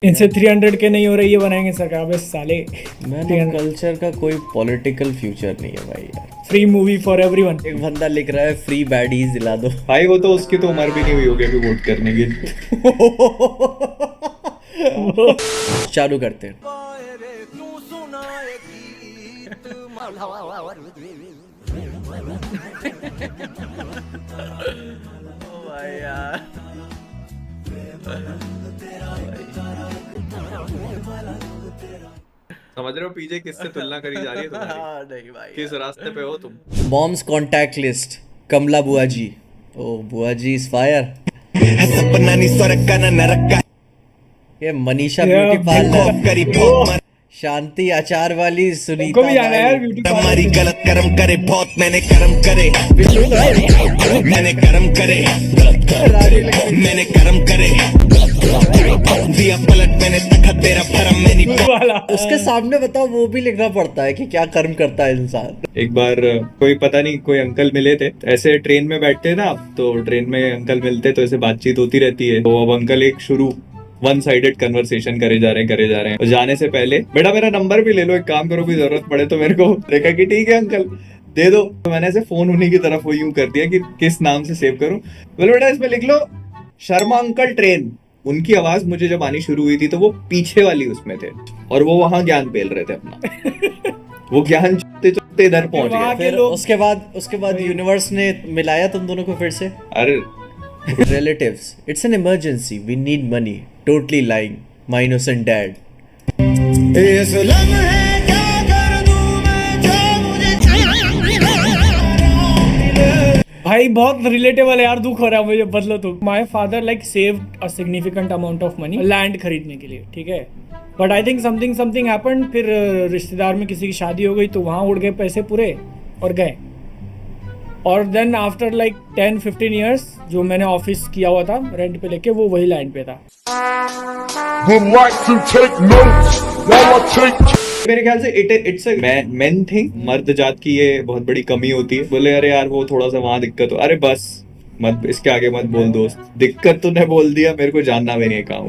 इनसे 300 के नहीं हो रही, ये बनाएंगे सरकार बस साले। मैन कल्चर का कोई पॉलिटिकल फ्यूचर नहीं है भाई यार। Free movie for everyone. एक बंदा लिख रहा है फ्री बैडीज दिला दो। भाई वो तो उसकी तो उम्र भी नहीं हुई होगी अभी वोट करने की। चालू करते हैं। ओ भाई यार समझ रहे हो पीछे किससे तुलना करी जा रही है तुम्हारी? हाँ, नहीं भाई किस रास्ते पे हो तुम? मॉम्स कॉन्टैक्ट लिस्ट कमला बुआ जी। ओ बुआ जी इज फायर। ये मनीषा ब्यूटी पार्लर, शांति अचार वाली, सुनीता भी जाना है यार ब्यूटी हमारी गलत कर्म करे बहुत मैंने कर्म करे मैंने कर्म करे मैंने कर्म करे दिया पलट मैंने तखत तेरा भरम मैंने वाला। उसके सामने बताओ वो भी लिखना पड़ता है कि क्या कर्म करता है इंसान। एक बार कोई पता नहीं कोई अंकल मिले थे, ऐसे ट्रेन में बैठते ना आप, तो ट्रेन में अंकल मिलते तो ऐसे बातचीत होती रहती है। तो अब अंकल एक शुरू वन साइडेड कन्वर्सेशन करे जा रहे हैं। तो जाने से पहले बेटा मेरा नंबर भी ले लो, एक काम करो, कोई जरूरत पड़े तो मेरे को। देखा कि ठीक है अंकल दे दो। तो मैंने ऐसे फोन उन्हीं की तरफ वो यूं कर दिया कि किस नाम से सेव करूं। बोले बेटा इसमें लिख लो शर्मा अंकल ट्रेन। उनकी आवाज मुझे जब आनी शुरू हुई थी तो वो पीछे वाली उसमें थे और वो वहां ज्ञान पेल रहे थे अपना। वो ज्ञान चुपते चुपते इधर पहुंच गया। फिर उसके बाद यूनिवर्स ने मिलाया तुम दोनों को फिर से। अरे Relatives, it's an emergency. We need money. Totally lying. My innocent dad. भाई बहुत रिलेटेबल है यार, दुख हो रहा है मुझे, बदलो तुम। My father like saved a significant amount of money land खरीदने के लिए, ठीक है। But I think something happened. फिर रिश्तेदार में किसी की शादी हो गई तो वहां उड़ गए पैसे पूरे और गए। और देन आफ्टर लाइक 10-15 ईयर्स जो मैंने ऑफिस किया हुआ था रेंट पे लेके, वो वही लैंड पे था। would like to take notes while I take मेरे ख्याल से इट्स अ मेन थिंग। मर्द जात की ये बहुत बड़ी कमी होती है। बोले अरे यार वो थोड़ा सा वहां दिक्कत हो, अरे बस मत इसके आगे मत बोल दोस्त, दिक्कत तूने बोल दिया, मेरे को जानना भी नहीं कहाँ।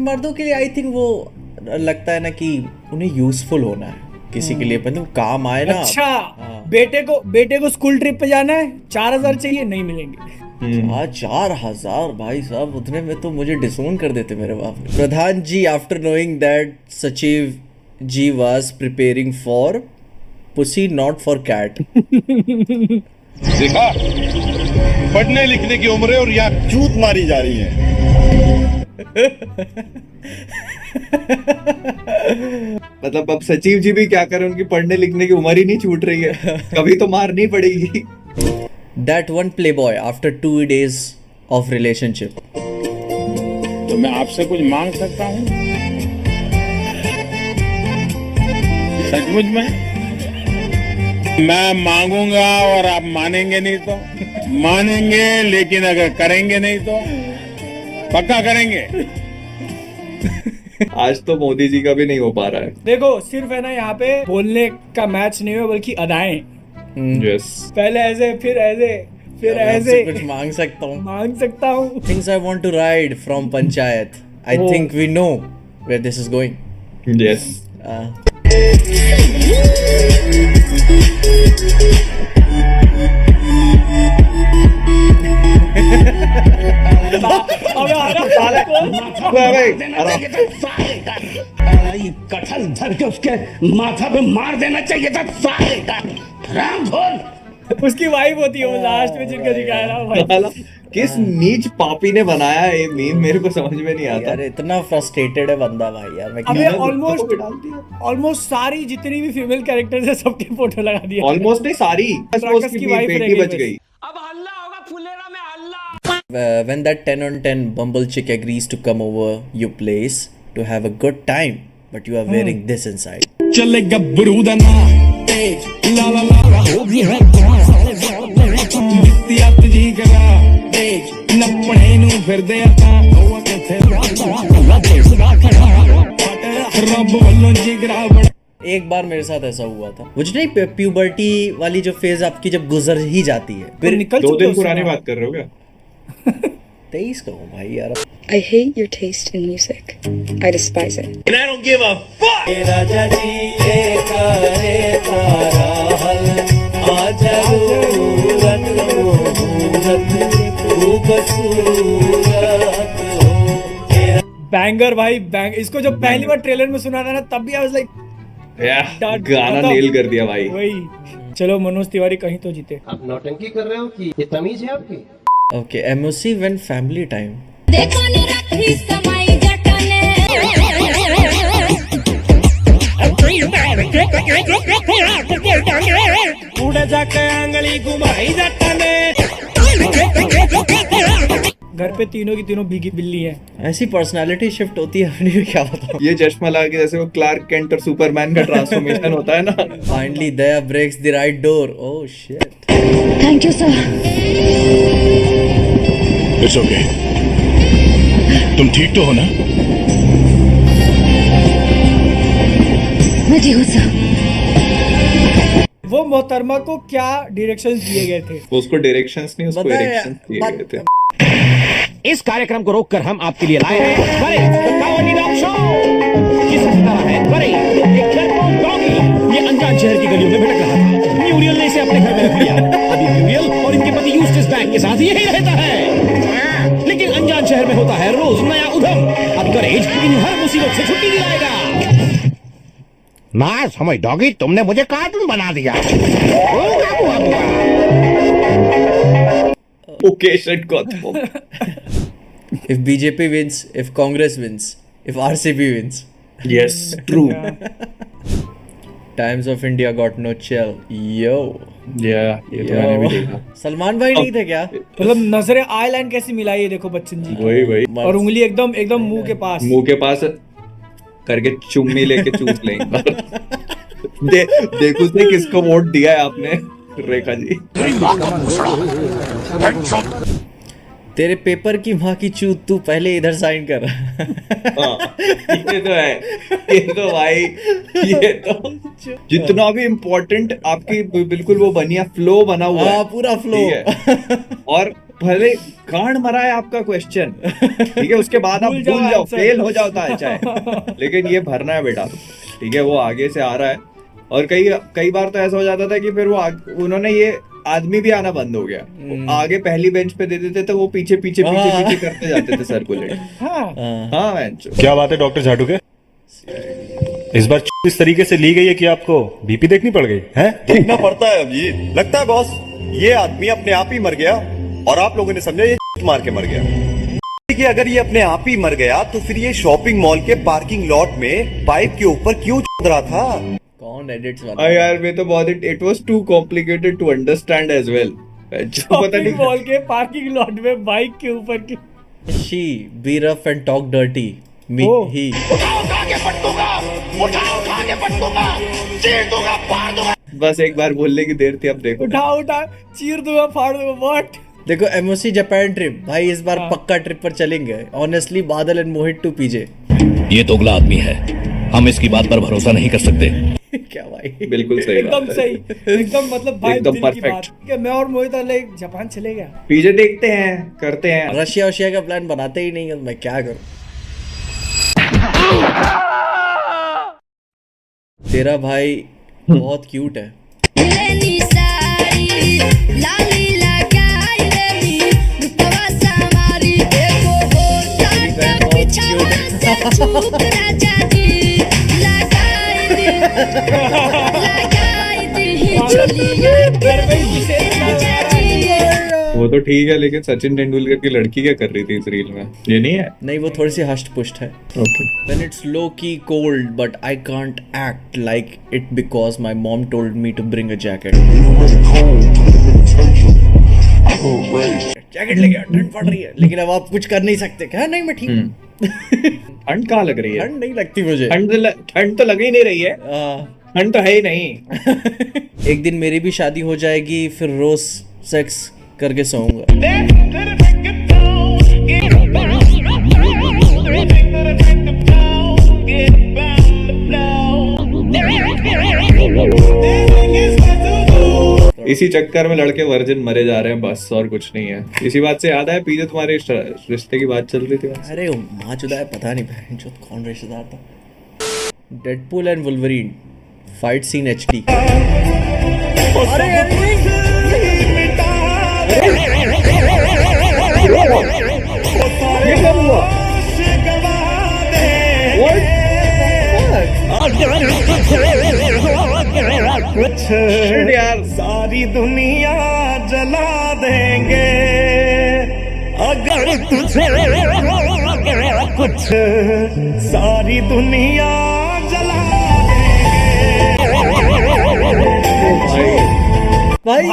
मर्दों के लिए आई थिंक वो लगता है ना कि उन्हें यूजफुल होना है किसी के लिए, मतलब काम आए ना। अच्छा हाँ। बेटे को स्कूल ट्रिप पे जाना है, 4000 चाहिए, नहीं मिलेंगे। 4,000 भाई साहब, उतने में तो मुझे डिसोन कर देते मेरे बाप। प्रधान जी आफ्टर नोइंग दैट सचिव जी was preparing for pussy not for cat. देखा पढ़ने लिखने की उम्र है और यहाँ चूत मारी जा रही है। मतलब अब सचिव जी भी क्या करें, उनकी पढ़ने लिखने की उम्र ही नहीं छूट रही है, कभी तो मारनी पड़ेगी। That one playboy after 2 days of relationship. तो मैं आपसे कुछ मांग सकता हूँ सचमुच में? मैं मांगूंगा और आप मानेंगे नहीं तो? मानेंगे लेकिन अगर करेंगे नहीं तो? पक्का करेंगे? आज तो मोदी जी का भी नहीं हो पा रहा है। देखो सिर्फ है ना यहाँ पे बोलने का मैच नहीं है, बल्कि अदाएं। यस पहले ऐसे फिर मैं ऐसे आपसे कुछ मांग सकता हूँ। Things I want to ride from panchayat. I Oh. think we know where this is going. Yes कटहल धर के उसके माथा पे मार देना चाहिए था साले का रामघोर। उसकी वाइफ होती है वो लास्ट में जिनका दिखाया ना भाई। किस नीच पापी ने बनाया ये मीम, मेरे को समझ में नहीं आता। यार इतना फ्रस्ट्रेटेड है बंदा भाई यार। मैं अबे क्या ऑलमोस्ट सारी जितनी भी फीमेल कैरेक्टर्स है सबके फोटो लगा दिया। ऑलमोस्ट नहीं सारी, बस वो राक्षस उसकी की wife रह बेटी गई बच बस। गई। when that 10 on 10 bumble chick agrees to come over your place to have a good time, but you are wearing this inside. चले गब्बरू दा ना तेज ला ला ला हो गया दित्तिया तुझी करा तेज नपणे नु फिर दे आता ओ किथे रब वल्लों जिगरा बड़ा। एक बार मेरे साथ ऐसा हुआ था, मुझे नहीं प्यूबर्टी वाली जो फेज आपकी जब गुजर ही जाती है, फिर निकल 2 चुके दिन उससे पुरानी ना। बात कर रहे हो क्या? 23 का हूँ भाई यार। I hate your taste in music. I despise it. And I don't give a fuck. राजा जी ये करे तारा हल आज जरूरत खूबसूरत हो। बैंगर भाई बैंग, इसको जब पहली बार ट्रेलर में सुना था ना तब भी आई वाज लाइक गाना नेल कर दिया भाई। वही। चलो मनोज तिवारी कहीं तो जीते। आप नौटंकी कर रहे हो कि ये तमीज है आपकी? Okay, MOC when family time. देखो ने रखी समाई जटने उड़ जाके आंगली घुमाई जटने। घर पे तीनों की तीनों भीगी बिल्ली है। ऐसी पर्सनालिटी शिफ्ट होती है अपनी, क्या बताऊं। ये चश्मा लगा के जैसे वो क्लार्क केंट और सुपरमैन का ट्रांसफॉर्मेशन होता है ना। Finally Daya breaks the right door. Oh shit. Thank you sir. It's okay. तुम ठीक तो हो ना? मैं ठीक हूँ सर। वो मोहतरमा को क्या डायरेक्शंस दिए गए थे? उसको डायरेक्शंस नहीं, उसको बताया, डायरेक्शंस दिए गए थे। इस कार्यक्रम को रोककर हम आपके लिए लाए हैं बड़े कावनी डॉग शो। किसका सितारा है बड़े एक डरपोक डॉगी। ये अनजान शहर की गलियों में भटक रहा था। म्यूरियल ने इसे अपने घर में रख लिया। अभी म्यूरियल और इनके पति यूस्टिस बैंक के साथ यही रहता है। लेकिन अनजान शहर में होता है रोज नया उधम। अब करेज इन हर मुसीबत से छुट्टी दिलाएगा। ना समझ डॉगी, तुमने मुझे कार्टून बना दिया। Okay shit got. If BJP wins, if Congress wins, if RCB wins. Yes true. Times of India got no chill. Yo. ये तो मैंने भी देखा। सलमान भाई नहीं थे क्या? मतलब नजरें आई लाइन कैसी मिलाई है देखो बच्चन जी की। वही और उंगली एकदम एकदम मुंह के पास। मुंह के पास करके चुम्मी लेके चूस लेंगे। देखो उसने किसको वोट दिया है आपने, रेखा जी। तेरे पेपर की माँ की चूत, तू पहले इधर साइन कर। हाँ, ये तो है, ये तो भाई, ये तो जितना भी इम्पोर्टेंट आपकी बिल्कुल वो बनिया फ्लो बना हुआ है, पूरा फ्लो। और भले गांड मरा है आपका क्वेश्चन, ठीक है, उसके बाद आप भूल जाओ, फेल हो जाता है चाहे, लेकिन ये भरना है बेटा, ठीक है, वो आगे से आ रहा है। और कई बार तो ऐसा हो जाता था कि फिर वो उन्होंने ये आदमी भी आना बंद हो गया, आगे पहली बेंच पे दे देते थे, वो पीछे पीछे पीछे पीछे करते जाते थे सर्कुलेट। हाँ बेंच। क्या बात है डॉक्टर झाटू के, इस बार इस तरीके से ली गई है कि आपको बीपी देखनी पड़ गई है? देखना पड़ता है अभी। लगता है बॉस ये आदमी अपने आप ही मर गया और आप लोगों ने समझा ये मार के मर गया। कि अगर ये अपने आप ही मर गया तो फिर ये शॉपिंग मॉल के पार्किंग लॉट में पाइप के ऊपर क्यों चल रहा था? कौन एडिट्स वाला? यार मैं तो बहुत it was too complicated to understand as well. पता नहीं मॉल के पार्किंग लॉट में बाइक के ऊपर की। She be rough and talk dirty. Me he. बस एक बार बोलने की देर थी, अब देखो उठा चीर दूंगा फाड़ दूंगा। व्हाट? देखो MOC जापान ट्रिप भाई इस बार पक्का ट्रिप पर चलेंगे। ऑनेस्टली बादल एंड मोहित टू पीजे। ये दोगला आदमी है, हम इसकी बात पर भरोसा नहीं कर सकते। क्या भाई, बिल्कुल सही एकदम बात है। सही, एकदम मतलब भाई एकदम दिल की बात। perfect। कि मैं और मोहित अलग जापान चले गया। पीछे देखते हैं, करते हैं। रशिया का प्लान बनाते ही नहीं है, मैं क्या करूं। तेरा भाई बहुत क्यूट है। लेनी सारी लाली लगाई लेनी रुपवा सामारी देखो हो जाट पिछवा से छूट राजा जी लगाई दी झुलिया राजा जी। वो तो ठीक है, लेकिन सचिन तेंदुलकर की लड़की क्या कर रही थी इस रील में, ये नहीं है? नहीं वो थोड़ी सी हस्ट पुष्ट है। Okay. When it's low key cold but I can't act like it because my mom told me to bring a jacket. Jacket लेके आओ, ठंड पड़ रही है, लेकिन अब आप कुछ कर नहीं सकते। क्या नहीं मैं ठीक हूँ। ठंड कहाँ लग रही है? ठंड नहीं लगती मुझे। ठंड तो लग ही नहीं रही है। ठंड तो है ही नहीं। एक दिन मेरी भी शादी हो जाएगी, फिर रोज सेक्स करके सोऊंगा। इसी चक्कर में लड़के वर्जिन मरे जा रहे हैं बस, और कुछ नहीं है। इसी बात से याद आया, पीछे तुम्हारे रिश्ते की बात चल रही थी। अरे माँ चुदा है, पता नहीं बहन चोद कौन रिश्तेदार था। Deadpool and Wolverine fight scene HD. ये कब हुआ? Shit यार, सारी दुनिया जला देंगे अगर तुझे कुछ, सारी दुनिया जला भाई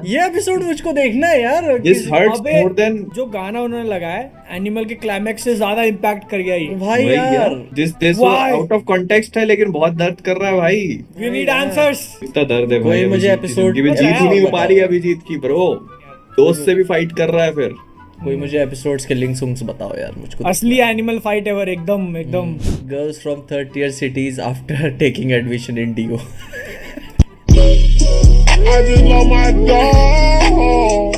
ये एपिसोड मुझको देखना है यार। This hurts अबे, more than जो गाना उन्होंने लगाया है एनिमल के क्लाइमैक्स से ज्यादा इम्पैक्ट कर गया ये। भाई वही यार this Why? Out of context है, लेकिन बहुत दर्द कर रहा है भाई। We need answers. इतना दर्द है कोई भाई। मुझे अभिजीत की episode जिंदगी में जीत ही नहीं हो पा रही है अभिजीत की ब्रो। दोस्त से भी फाइट कर रहा है फिर। कोई मुझे एपिसोड्स के लिंक्स उंक्स बताओ यार मुझको। असली एनिमल फाइट एवर, एकदम एकदम। Girls from third tier cities after taking admission in DO. I just love my dog.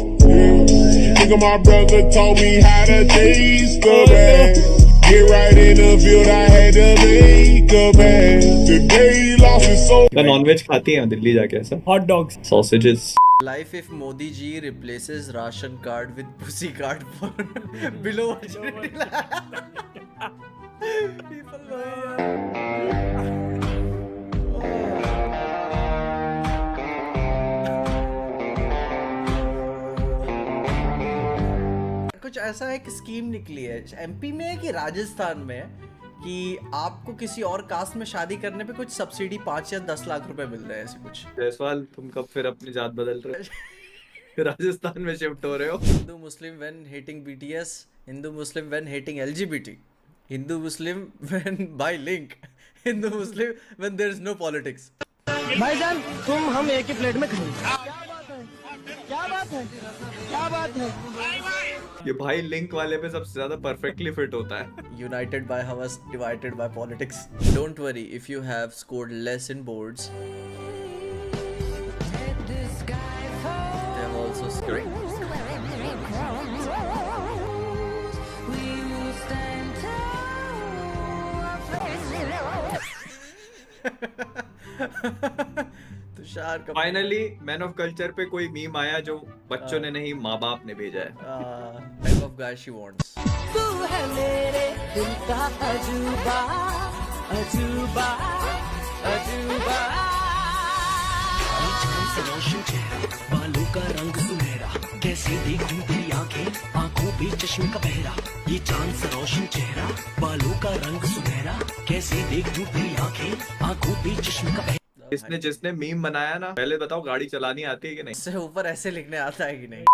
Nigga, my brother taught me how to taste the bag. Get right in the field, I had to make a bag. Today lost his soul. मैं nonveg खाती है दिल्ली जाके ऐसा। Hot dogs. Sausages. Life if Modi ji replaces ration card with pussy card for below virginity. People कुछ ऐसा एक scheme निकली है एमपी में कि राजस्थान में कि आपको किसी और कास्ट में शादी करने पे कुछ सब्सिडी 5 या 10 लाख रुपए मिल रहे हैं, ऐसे कुछ। जयसवाल तुम कब फिर अपनी जात बदल रहे हो? राजस्थान में शिफ्ट हो रहे हो? Hindu Muslim when hating BTS, Hindu Muslim when hating LGBT, Hindu Muslim when by link, Hindu Muslim when there is no politics. भाईजान तुम हम एक ही प्लेट में खाएंगे। क्या बात है, क्या बात है। ये भाई लिंक वाले पे सबसे ज्यादा परफेक्टली फिट होता है। United by Havas, divided by politics. Don't worry if you have scored less in boards. They have also scored. Tushar का फाइनली मैन ऑफ कल्चर पे कोई मीम आया जो बच्चों ने नहीं माँ बाप ने भेजा है। type of guy she wants. तू है मेरे दिल का अजूबा, अजूबा, अजूबा। रोशन चेहरा, बालों का रंग सुनहरा, कैसी देखूं तेरी आंखें, आंखों पे चश्मे का पहरा। ये चांद सा रोशन चेहरा, बालों का रंग सुनहरा, कैसी देखूं तेरी आंखें, आंखों पे चश्मे का पहरा। जिसने मीम बनाया ना, पहले बताओ गाड़ी चलानी आती है कि नहीं? इससे ऊपर ऐसे लिखने आता है कि नहीं?